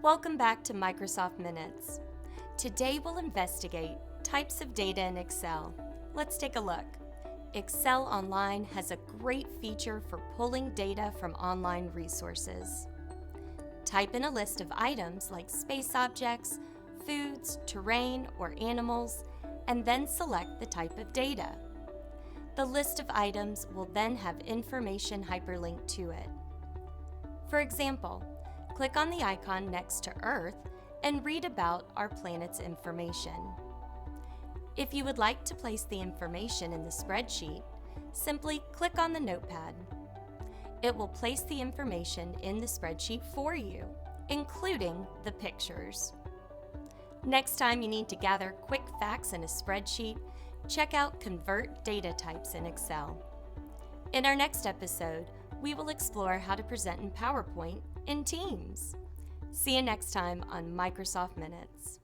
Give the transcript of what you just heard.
Welcome back to Microsoft Minutes. Today we'll investigate types of data in Excel. Let's take a look. Excel Online has a great feature for pulling data from online resources. Type in a list of items like space objects, foods, terrain, or animals, and then select the type of data. The list of items will then have information hyperlinked to it. For example, click on the icon next to Earth and read about our planet's information. If you would like to place the information in the spreadsheet, simply click on the notepad. It will place the information in the spreadsheet for you, including the pictures. Next time you need to gather quick facts in a spreadsheet, check out Convert Data Types in Excel. In our next episode, we will explore how to present in PowerPoint in Teams. See you next time on Microsoft Minutes.